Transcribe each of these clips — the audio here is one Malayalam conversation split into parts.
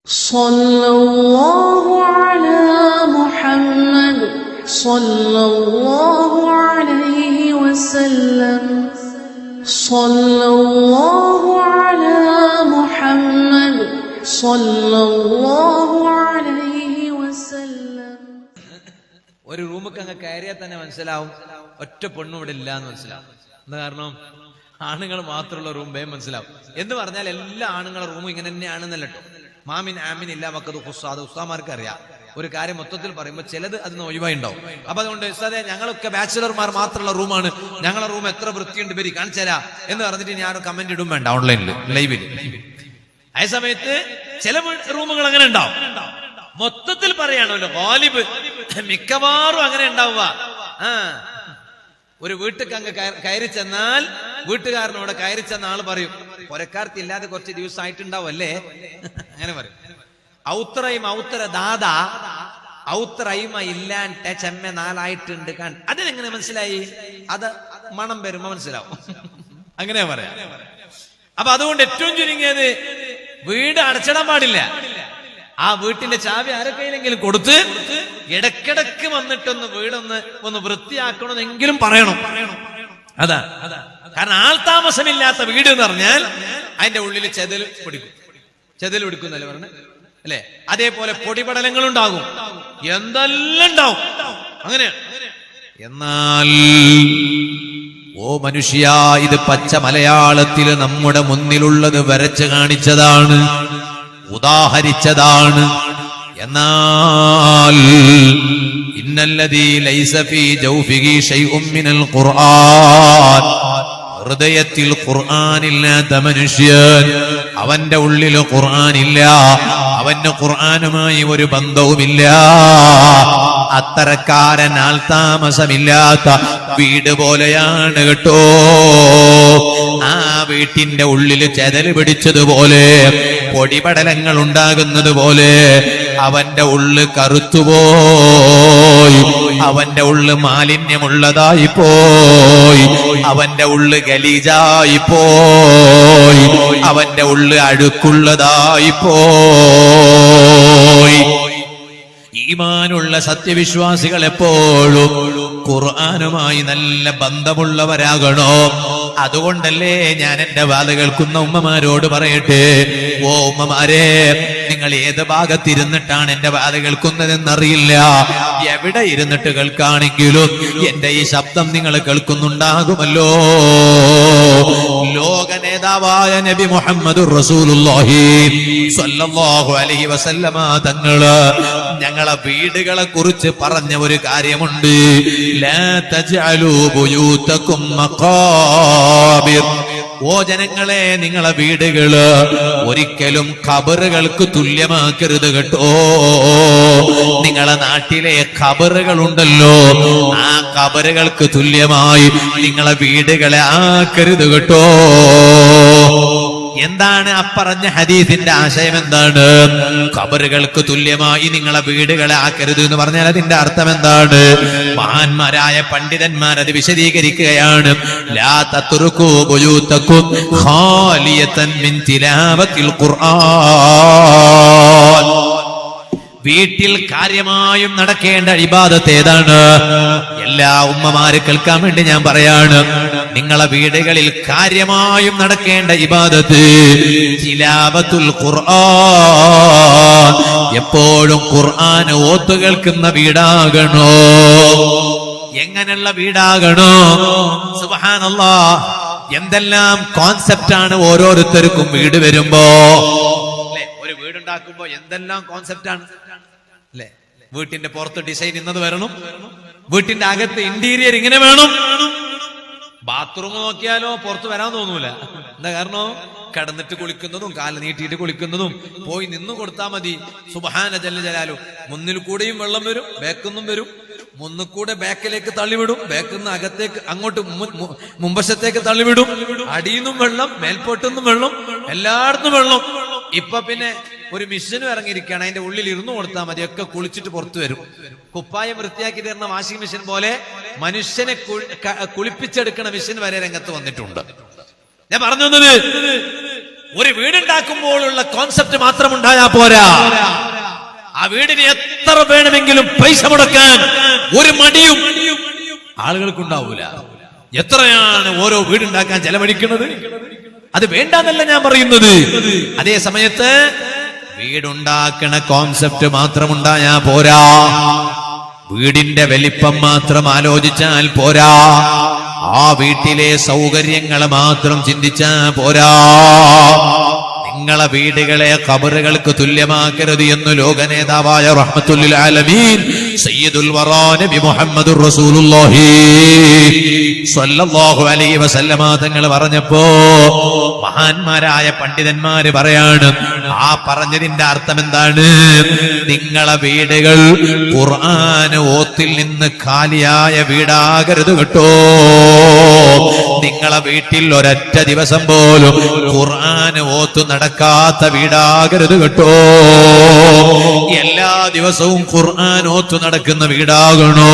സല്ലല്ലാഹു അലാ മുഹമ്മദ് സല്ലല്ലാഹു അലൈഹി വസല്ലം. സല്ലല്ലാഹു അലാ മുഹമ്മദ് സല്ലല്ലാഹു അലൈഹി വസല്ലം. ഒരു റൂമൊക്കെ അങ്ങ് കയറിയാൽ തന്നെ മനസ്സിലാവും ഒറ്റ പെണ്ണും ഇവിടെ ഇല്ല എന്ന് മനസ്സിലാവും. എന്താ കാരണം? ആണുങ്ങൾ മാത്രമുള്ള റൂം വേഗം മനസ്സിലാവും. എന്ന് പറഞ്ഞാൽ എല്ലാ ആണുങ്ങളുടെ റൂമും ഇങ്ങനെ തന്നെയാണെന്നല്ല കേട്ടോ. മാമിൻ ആമിൻ ഇല്ല മക്കത് ഹുസ്സാദ് ഉസ്താമാർക്ക് അറിയാം. ഒരു കാര്യം മൊത്തത്തിൽ പറയുമ്പോൾ ചിലത് അതിന് ഒഴിവായി ഉണ്ടാവും. അപ്പൊ അതുകൊണ്ട് ഉസ്താദേ ഞങ്ങളൊക്കെ ബാച്ചിലർമാർ മാത്രമുള്ള റൂമാണ്, ഞങ്ങളെ റൂം എത്ര വൃത്തിയുണ്ട് പേര് കാണിച്ചരാ എന്ന് പറഞ്ഞിട്ട് ഞാൻ കമന്റ് ഇടും വേണ്ട ഓൺലൈനിൽ ലൈവിൽ. അതേ സമയത്ത് ചില റൂമുകൾ അങ്ങനെ ഉണ്ടാവും. മൊത്തത്തിൽ പറയാണല്ലോ ഗാലിബ് മിക്കവാറും അങ്ങനെ ഉണ്ടാവുക. ഒരു വീട്ടിൽ അങ്ങ് കയറി ചെന്നാൽ വീട്ടുകാരനോട് കയറി ചെന്ന ആള് പറയും പൊരക്കാർത്തി ഇല്ലാതെ കുറച്ച് ദിവസമായിട്ടുണ്ടാവും അല്ലേ, അങ്ങനെ പറയും. ഔത്രയും ഔത്തര ദാദാ ഔത്രയിമ ഇല്ലാണ്ട് ചെമ്മ നാലായിട്ടുണ്ട് കാൺ. അതിനെങ്ങനെ മനസ്സിലായി? അത് മണം വരുമ്പോ മനസ്സിലാവും. അങ്ങനെ പറയാം. അപ്പൊ അതുകൊണ്ട് ഏറ്റവും ചുരുങ്ങിയത് വീട് അടച്ചിടാൻ പാടില്ല. ആ വീട്ടിന്റെ ചാവി ആരൊക്കെയിലെങ്കിലും കൊടുത്ത് ഇടക്കിടക്ക് വന്നിട്ടൊന്ന് വീടൊന്ന് വൃത്തിയാക്കണമെന്നെങ്കിലും പറയണം. അതാ കാരണം ആൾ താമസമില്ലാത്ത വീട് എന്ന് പറഞ്ഞാൽ അതിന്റെ ഉള്ളിൽ ചെതൽ പിടിക്കുന്നല്ലേ പറഞ്ഞ അല്ലെ? അതേപോലെ പൊടിപടലങ്ങൾ ഉണ്ടാകും, എന്തെല്ലാം ഉണ്ടാവും. അങ്ങനെ എന്നാൽ ഓ മനുഷ്യ, ഇത് പച്ച മലയാളത്തിൽ നമ്മുടെ മുന്നിലുള്ളത് വരച്ച് കാണിച്ചതാണ്, ഉദാഹരിച്ചതാണ്. എന്നാൽ ഇന്നല്ലദീ ലൈസ ഫീ ജൗഫിഹി ശൈഉം മിനൽ ഖുർആൻ, ഹൃദയത്തിൽ ഖുർആനില്ലാത്ത മനുഷ്യൻ, അവന്റെ ഉള്ളിൽ ഖുർആനില്ല, അവന് ഖുർആനുമായി ഒരു ബന്ധവുമില്ല, അത്തരക്കാരൻ ആൾ താമസമില്ലാത്ത വീട് പോലെയാണ് കേട്ടോ. ആ വീട്ടിന്റെ ഉള്ളിൽ ചെതല് പിടിച്ചതുപോലെ, പൊടിപടലങ്ങൾ ഉണ്ടാകുന്നത് പോലെ അവന്റെ ഉള്ളു കറുത്തുപോയി, അവന്റെ ഉള്ളു മാലിന്യമുള്ളതായി പോയി, അവന്റെ ഉള്ളു ഗലീജായി പോയി, അവന്റെ ഉള്ളു അഴുക്കുള്ളതായി പോയി. ഈമാനുള്ള സത്യവിശ്വാസികൾ എപ്പോഴും ഖുർആനുമായി നല്ല ബന്ധമുള്ളവരാകണോ. അതുകൊണ്ടല്ലേ ഞാൻ എന്റെ വാത് കേൾക്കുന്ന ഉമ്മമാരോട് പറയട്ടെ, ഓ ഉമ്മമാരെ, നിങ്ങൾ ഏത് ഭാഗത്തിരുന്നിട്ടാണ് എന്റെ വാത് കേൾക്കുന്നതെന്നറിയില്ല. എവിടെ ഇരുന്നിട്ട് കേൾക്കാണെങ്കിലും എന്റെ ഈ ശബ്ദം നിങ്ങൾ കേൾക്കുന്നുണ്ടാകുമല്ലോ. ലോക നേതാവായ നബി മുഹമ്മദുർ റസൂലുള്ളാഹി സ്വല്ലല്ലാഹു അലൈഹി വസല്ലമ തങ്ങള് ഞങ്ങളെ വീടുകളെ കുറിച്ച് പറഞ്ഞ ഒരു കാര്യമുണ്ട്. ലാ തജ്അലൂ ബുയൂതകും മഖാബിർ. ഓ ജനങ്ങളെ, നിങ്ങളെ വീടുകള് ഒരിക്കലും ഖബറുകൾക്ക് തുല്യമാക്കരുത് കേട്ടോ. നിങ്ങളെ നാട്ടിലെ ഖബറുകളുണ്ടല്ലോ, ആ ഖബറുകൾക്ക് തുല്യമായി നിങ്ങളെ വീടുകളെ ആക്കരുത് കേട്ടോ. എന്താണ് അപ്പറഞ്ഞ ഹദീസിന്റെ ആശയം? എന്താണ്? ഖബറുകൾക്ക് തുല്യമായി നിങ്ങളെ വീടുകളെ ആക്കരുത് എന്ന് പറഞ്ഞാൽ അതിന്റെ അർത്ഥം എന്താണ്? മഹാന്മാരായ പണ്ഡിതന്മാർ അത് വിശദീകരിക്കുകയാണ്. ലാ തത്റുകൂ ബുയൂതകും ഖാലിയതൻ മിൻ തിലാവത്തിൽ ഖുർആൻ. വീട്ടിൽ കാര്യമായും നടക്കേണ്ട ഇബാദത്ത് ഏതാണ്? എല്ലാ ഉമ്മമാര് കേൾക്കാൻ വേണ്ടി ഞാൻ പറയാണ്, നിങ്ങളെ വീടുകളിൽ കാര്യമായും നടക്കേണ്ട ഇബാദത്ത് തിലാവത്തുൽ ഖുർആൻ. എപ്പോഴും ഖുർആൻ ഓത്ത് കേൾക്കുന്ന വീടാകണോ. എങ്ങനെയുള്ള വീടാകണോ? സുബ്ഹാനല്ലാഹ്, എന്തെല്ലാം കോൺസെപ്റ്റാണ് ഓരോരുത്തർക്കും വീട് വരുമ്പോ. ഒരു വീടുണ്ടാക്കുമ്പോ എന്തെല്ലാം കോൺസെപ്റ്റാണ് അല്ലെ? വീട്ടിന്റെ പുറത്ത് ഡിസൈൻ ഇന്നത് വരണം, വീട്ടിന്റെ അകത്ത് ഇന്റീരിയർ ഇങ്ങനെ വേണം. ബാത്റൂം നോക്കിയാലോ പുറത്ത് വരാൻ തോന്നൂല. എന്താ കാരണം? കിടന്നിട്ട് കുളിക്കുന്നതും കാല് നീട്ടിയിട്ട് കുളിക്കുന്നതും പോയി നിന്നു കൊടുത്താൽ മതി. സുബ്ഹാന ജല്ല ജലാലു. മുന്നിൽ കൂടെയും വെള്ളം വരും, ബാക്കിന്നും വരും. മുന്നിൽ കൂടെ ബാക്കിലേക്ക് തള്ളിവിടും, ബാക്കിന്ന് അകത്തേക്ക് അങ്ങോട്ട് മുമ്പശത്തേക്ക് തള്ളിവിടും. അടിയിന്നും വെള്ളം, മേൽപോട്ടുന്നും വെള്ളം, എല്ലായിടത്തും വെള്ളം. ഇപ്പൊ പിന്നെ ഒരു മിഷനും ഇറങ്ങിയിരിക്കുകയാണ്, അതിന്റെ ഉള്ളിൽ ഇരുന്നു കൊടുത്താൽ മതി, ഒക്കെ കുളിച്ചിട്ട് പുറത്തു വരും. കുപ്പായം വൃത്തിയാക്കി തരുന്ന വാഷിംഗ് മെഷീൻ പോലെ മനുഷ്യനെ കുളിപ്പിച്ചെടുക്കണ മെഷീൻ വരെ രംഗത്ത് വന്നിട്ടുണ്ട്. ഞാൻ പറഞ്ഞു വന്നത് ഒരു വീടുണ്ടാക്കുമ്പോഴുള്ള കോൺസെപ്റ്റ് മാത്രം ഉണ്ടായാ പോരാ. ആ വീടിന് എത്ര വേണമെങ്കിലും പൈസ മുടക്കാൻ ഒരു മടിയും ആളുകൾക്കുണ്ടാവൂല. എത്രയാണ് ഓരോ വീടുണ്ടാക്കാൻ ചെലവഴിക്കുന്നത്? അത് വേണ്ടെന്നല്ല ഞാൻ പറയുന്നത്. അതേ സമയത്ത് വീടുണ്ടാക്കണ കോൺസെപ്റ്റ് മാത്രമുണ്ടായാ പോരാ. വീടിന്റെ വലിപ്പം മാത്രം ആലോചിച്ചാൽ പോരാ. ആ വീട്ടിലെ സൗകര്യങ്ങൾ മാത്രം ചിന്തിച്ചാ പോരാ. നിങ്ങളെ വീടുകളെ ഖബറുകൾക്ക് തുല്യമാക്കരുത് എന്ന് ലോക നേതാവായ റഹ്മത്തുൽ ആലമീൻ സയ്യിദുൽ വറാ നബി മുഹമ്മദുർ റസൂലുള്ളാഹി സ്വല്ലല്ലാഹു അലൈഹി വസല്ലമ തങ്ങൾ പറഞ്ഞപ്പോ മഹാന്മാരായ പണ്ഡിതന്മാര് പറയാണ്, ആ പറഞ്ഞതിന്റെ അർത്ഥം എന്താണ്? നിങ്ങളെ വീടുകൾ ഖുർആൻ ഓത്തിൽ നിന്ന് ഖാലിയായ വീടാകരുത് കേട്ടോ. നിങ്ങളെ വീട്ടിൽ ഒരൊറ്റ ദിവസം പോലും ഖുർആൻ ഓത്ത് നടക്കാത്ത വീടാകരുത് കേട്ടോ. എല്ലാ ദിവസവും ഖുർആൻ ഓത്ത് നടക്കുന്ന വീടാകണോ.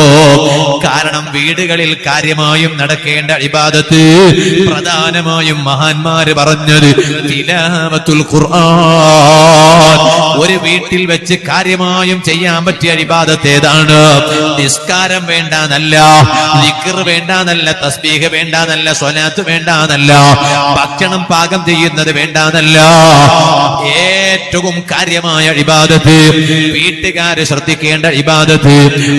കാരണം വീടുകളിൽ കാര്യമായും നടക്കേണ്ട ഇബാദത്ത് പ്രധാനമായും മഹാന്മാര് പറഞ്ഞത് തിലാവത്തുൽ ഖുർആൻ. ഒരു വീട്ടിൽ വെച്ച് കാര്യമായും ചെയ്യാൻ പറ്റിയ ഇബാദത്ത് ഏതാണ്? നിസ്കാരം വേണ്ടാന്നല്ല, ദിക്ർ വേണ്ടാന്നല്ല, തസ്ബീഹ് വേണ്ടാന്നല്ല, സ്വലാത്ത് വേണ്ടാന്നല്ല, ഭക്ഷണം പാകം ചെയ്യുന്നത് വേണ്ടാന്നല്ല. ഏറ്റവും കാര്യമായ ഇബാദത്ത്, വീട്ടുകാര് ശ്രദ്ധിക്കേണ്ട ഇബാദത്ത്,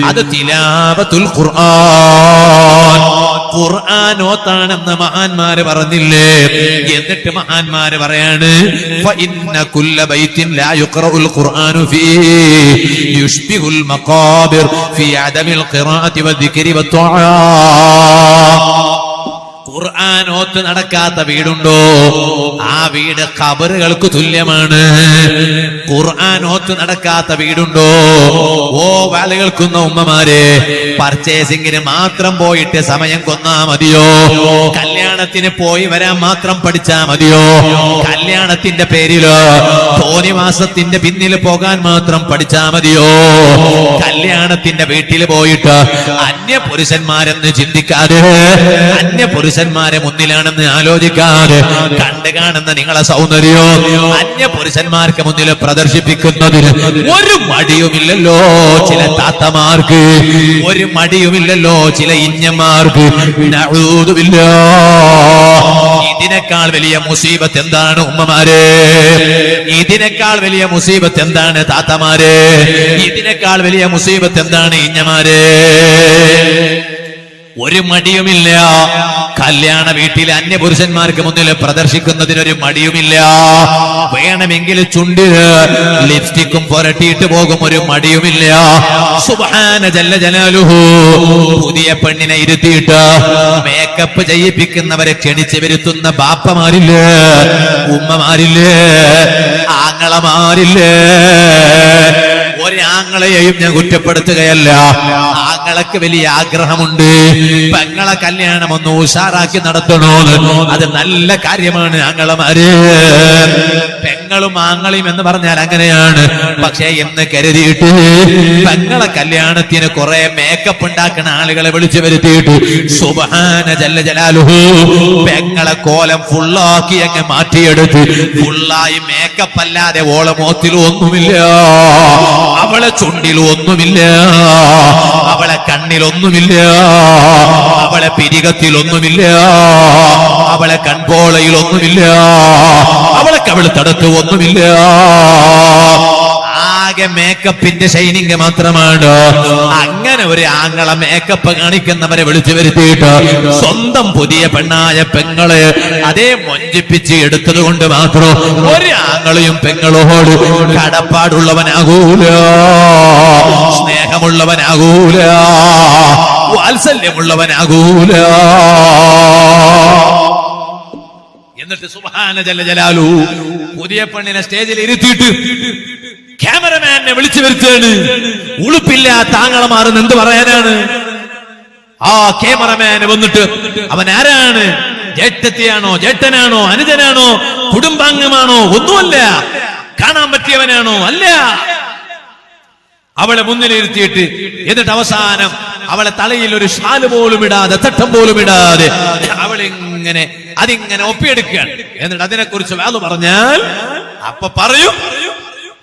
അത് തിലാവത്തുൽ ഖുർആൻ. ഖുർആൻ ഓതാണെന്ന് മഹാന്മാര് പറഞ്ഞില്ലേ? എന്നിട്ട് മഹാന്മാര് പറയാണ്, ഫഇന്ന കുല്ല ബൈത്തിൻ ലാ യുഖറഉൽ ഖുർആനു ഫീഹി യുശ്ബിഹുൽ മഖാബിർ ഫീ അദമിൽ ഖിറാഅത്തി വദ്ദിക്രി വദ്ദുആ. ഖുർആൻ ഓത്ത് നടക്കാത്ത വീടുണ്ടോ? ആ വീട് ഖബറുകൾക്ക് തുല്യമാണ്. ഖുർആൻ ഓത്ത് നടക്കാത്ത വീടുണ്ടോ? ഓ വാള് കേൾക്കുന്ന ഉമ്മമാരെ, പർച്ചേസിംഗിന് മാത്രം പോയിട്ട് സമയം കൊന്നാ മതിയോ? കല്യാണത്തിന് പോയി വരാൻ മാത്രം പഠിച്ചാ മതിയോ? കല്യാണത്തിന്റെ പേരിലോ തോന്നിവാസത്തിന്റെ പിന്നിൽ പോകാൻ മാത്രം പഠിച്ചാ മതിയോ? കല്യാണത്തിന്റെ വീട്ടിൽ പോയിട്ട് അന്യ പുരുഷന്മാരെന്ന് ചിന്തിക്കാതെ, അന്യ പുരുഷന്മാരെ മുന്നിലാണെന്ന് ആലോചിക്കാതെ, കണ്ടു കാണുന്ന നിങ്ങളെ സൗന്ദര്യോ അന്യ പുരുഷന്മാർക്ക് മുന്നിൽ പ്രദർശിപ്പിക്കുന്നതിന് ഒരു മടിയുമില്ലല്ലോ ചില താത്തമാർക്ക്, ഒരു മടിയുമില്ലല്ലോ ചില ഇഞ്ഞമാർക്ക്. നഊദുബില്ലാ. ഇതിനേക്കാൾ വലിയ മുസീബത്ത് എന്താണ് ഉമ്മമാരെ? ഇതിനേക്കാൾ വലിയ മുസീബത്ത് എന്താണ് താത്തമാരെ? ഇതിനേക്കാൾ വലിയ മുസീബത്ത് എന്താണ് ഇഞ്ഞമാരെ? ഒരു മടിയുമില്ല. കല്യാണ വീട്ടിൽ അന്യപുരുഷന്മാർക്ക് മുന്നിൽ പ്രദർശിക്കുന്നതിനൊരു മടിയുമില്ല. വേണമെങ്കിൽ ചുണ്ടിന് ലിപ്സ്റ്റിക്കും പുരട്ടിയിട്ട് പോകും, ഒരു മടിയുമില്ല. സുബ്ഹാന ജല്ല ജലാലുഹു. പുതിയ പെണ്ണിനെ ഇരുത്തിയിട്ട് മേക്കപ്പ് ചെയ്യിപ്പിക്കുന്നവരെ ക്ഷണിച്ച് വരുത്തുന്ന ബാപ്പമാരില്ലേ, ഉമ്മമാരില്ലേ, ആങ്ങളമാരില്ലേ? ഒരാങ്ങളെയും ഞാൻ കുറ്റപ്പെടുത്തുകയല്ല. ആങ്ങളക്ക് വലിയ ആഗ്രഹമുണ്ട് പെങ്ങളെ കല്യാണം ഒന്ന് ഉഷാറാക്കി നടത്തണോന്ന്. അത് നല്ല കാര്യമാണ്. ആങ്ങളമാര് പെങ്ങളും ആങ്ങളയും എന്ന് പറഞ്ഞാൽ അങ്ങനെയാണ്. പക്ഷേ എന്ന് കരുതിയിട്ട് പെങ്ങളെ കല്യാണത്തിന് കുറെ മേക്കപ്പ് ഉണ്ടാക്കുന്ന ആളുകളെ വിളിച്ചു വരുത്തിയിട്ട് സുബ്ഹാന ജല്ല ജലാലുഹു പെങ്ങളെ കോലം ഫുള്ളാക്കി അങ്ങ് മാറ്റിയെടുത്ത് ഫുള്ളായി മേക്കപ്പ് അല്ലാതെ ഓളെ മോത്തിലും ഒന്നുമില്ല, അവളെ ചുണ്ടിലും ഒന്നുമില്ല, അവളെ കണ്ണിലൊന്നുമില്ല, അവളെ പിരികത്തിലൊന്നുമില്ല, അവളെ കൺപോളയിലൊന്നുമില്ല, അവളെ കവിളത്തടത്ത് ഒന്നുമില്ല. ആകെ മേക്കപ്പിന്റെ ഷൈനിങ് മാത്രമാണ്. അങ്ങനെ ഒരു ആങ്ങളെ മേക്കപ്പ് കാണിക്കുന്നവരെ വിളിച്ചു വരുത്തിയിട്ട് സ്വന്തം പുതിയ പെണ്ണായ പെങ്ങളെ അതേ മൊഞ്ചിപ്പിച്ച് എടുത്തത് കൊണ്ട് മാത്രം ഒരു ആങ്ങളെയും പെങ്ങളോട് കടപ്പാടുള്ളവനാകൂല, സ്നേഹമുള്ളവനാകൂല, വാത്സല്യമുള്ളവനാകൂല. എന്നിട്ട് സുബ്ഹാന ജല്ല ജലാലു പുതിയ പെണ്ണിനെ സ്റ്റേജിൽ ഇരുത്തിയിട്ട് ക്യാമറമാനെ വിളിച്ചു വരുത്തുകയാണ്. ഉളുപ്പില്ലാത്ത ആങ്ങളമാരെന്ന് എന്ത് പറയാനാണ്? ആ ക്യാമറമാൻ വന്നിട്ട് അവൻ ആരാണ്? ജേഷ്ഠത്തിയാണോ, ജേഷ്ഠനാണോ, അനുജനാണോ, കുടുംബാംഗമാണോ? ഒന്നുമല്ല. കാണാൻ പറ്റിയവനാണോ? അല്ല. അവളെ മുന്നിലിരുത്തിയിട്ട് എന്നിട്ട് അവസാനം അവളെ തലയിൽ ഒരു ഷാല് പോലും ഇടാതെ, തട്ടം പോലും ഇടാതെ അവളിങ്ങനെ അതിങ്ങനെ ഒപ്പിയെടുക്കുകയാണ്. എന്നിട്ട് അതിനെക്കുറിച്ച് വാല് പറഞ്ഞാൽ അപ്പൊ പറയും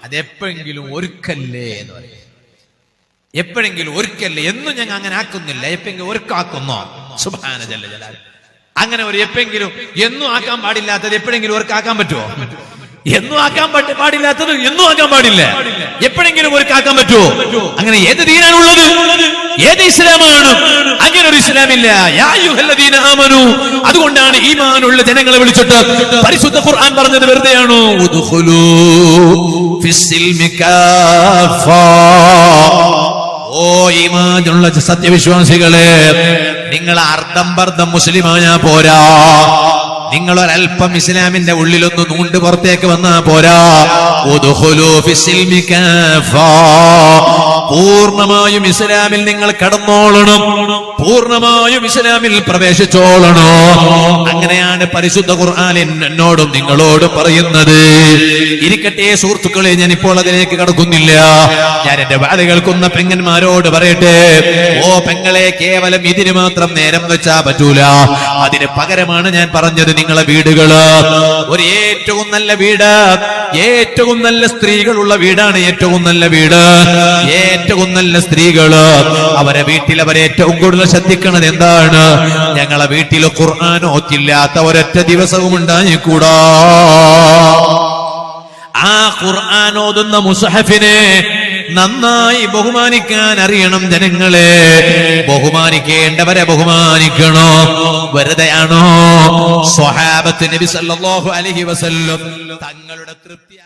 അതെപ്പോഴെങ്കിലും ഒരുക്കല്ലേ എന്ന് പറയും. എപ്പോഴെങ്കിലും ഒരുക്കല്ലേ, എന്നും ഞങ്ങൾ അങ്ങനെ ആക്കുന്നില്ല, എപ്പോഴെങ്കിലും ഒരുക്കാക്കുന്നോ. സുബ്ഹാന ജല്ല ജലാലുഹു. അങ്ങനെ ഒരു എപ്പോഴെങ്കിലും എന്നും ആക്കാൻ പാടില്ലാത്തത് എപ്പോഴെങ്കിലും ഒരുക്കാക്കാൻ പറ്റുമോ? എന്നും ആക്കാൻ പാടില്ലാത്തത് എന്നും ആക്കാൻ പാടില്ല, എപ്പോഴെങ്കിലും ഒരുക്കാക്കാൻ പറ്റുമോ? അങ്ങനെ ഏത് ദീനാണുള്ളത്? ഏത് ഇസ്ലാമാണ്? അങ്ങനെ ഒരു ഇസ്ലാമില്ല. യാ അയ്യുഹല്ലദീന ആമനൂ. അതുകൊണ്ടാണ് ഈമാനുള്ള ജനങ്ങളെ വിളിച്ചിട്ട് പരിശുദ്ധ ഖുർആൻ പറഞ്ഞത് വെറുതെയാണോ? ഉദ്ഖുലൂ ഫിസ്സിൽമി കാഫാ. ഓ ഈമാനുള്ള സത്യവിശ്വാസികളെ, നിങ്ങൾ അർദ്ധം പർദ്ധം മുസ്ലിമായാ പോരാ, നിങ്ങളൊരൽപ്പം ഇസ്ലാമിന്റെ ഉള്ളിലൊന്ന് നൂണ്ട് പുറത്തേക്ക് വന്നാ പോരാ. ഉദ്ഖുലൂ ഫിസ്സിൽമി കാഫാ. പൂർണ്ണമായും ഇസ്ലാമിൽ നിങ്ങൾ കടന്നോളണം, പൂർണ്ണമായും ഇസ്ലാമിൽ പ്രവേശിച്ചോളണോ. അങ്ങനെയാണ് പരിശുദ്ധ ഖുർആൻ എന്നോടും നിങ്ങളോടും പറയുന്നത്. ഇരിക്കട്ടെ സുഹൃത്തുക്കളെ, ഞാൻ ഇപ്പോൾ അതിലേക്ക് കടക്കുന്നില്ല. ഞാൻ എന്റെ വാല് കേൾക്കുന്ന പെങ്ങന്മാരോട് പറയട്ടെ, ഓ പെങ്ങളെ, കേവലം ഇതിന് മാത്രം നേരം വെച്ചാ പറ്റൂല. അതിന് പകരമാണ് ഞാൻ പറഞ്ഞത് നിങ്ങളെ വീടുകള്. ഒരു ഏറ്റവും നല്ല വീട്, ഏറ്റവും നല്ല സ്ത്രീകളുള്ള വീടാണ് ഏറ്റവും നല്ല വീട്. ഏറ്റവും നല്ല സ്ത്രീകള് അവരെ വീട്ടിൽ അവരേറ്റവും കൂടുതൽ ശ്രദ്ധിക്കണത് എന്താണ്? ഞങ്ങളെ വീട്ടിൽ ഖുർആൻ ഓത്തില്ലാത്ത ഒരൊറ്റ ദിവസവും ഉണ്ടായിക്കൂടാ. ആ ഖുർആൻ ഓതുന്ന മുസ്ഹഫിനെ നന്നായി ബഹുമാനിക്കാൻ അറിയണം ജനങ്ങളെ. ബഹുമാനിക്കേണ്ടവരെ ബഹുമാനിക്കണോ? വെറുതെയാണോ സ്വഹാബത്ത് നബി സല്ലല്ലാഹു അലൈഹി വസല്ലം തങ്ങളുടെ തൃപ്തി